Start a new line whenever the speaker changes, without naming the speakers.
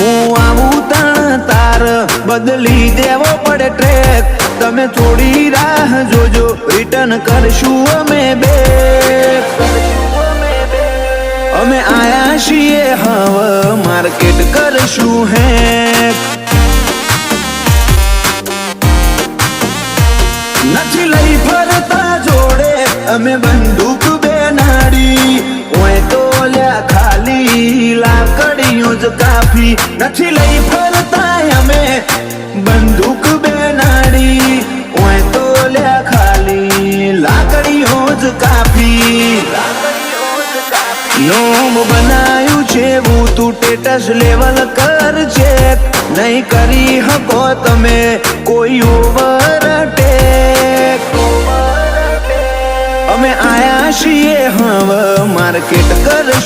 હું આવું તણ તાર બદલી દેવો પડે ટ્રેક તમે થોડી રાહ જોજો રિટર્ન કરશું અમે બે અમે આયા છીએ હવે માર્કેટ કરશું હેક નથી લઈ ફરતા જોડે અમે બંદૂક બે નાડી ઓય તો લ્યા ખાલી લાકડીઓ જ કાફી નથી લઈ ફરતા અમે બંદૂક બે નાડી ઓય તો લ્યા ખાલી લાકડીઓ જ કાફી નોમ બનાયું છે હું તું ટેટસ લેવલ કર ચેક નહીં કરી હકો તમે કોઈ ઓવરટેક અમે આયા છીએ હવે માર્કેટ કરશું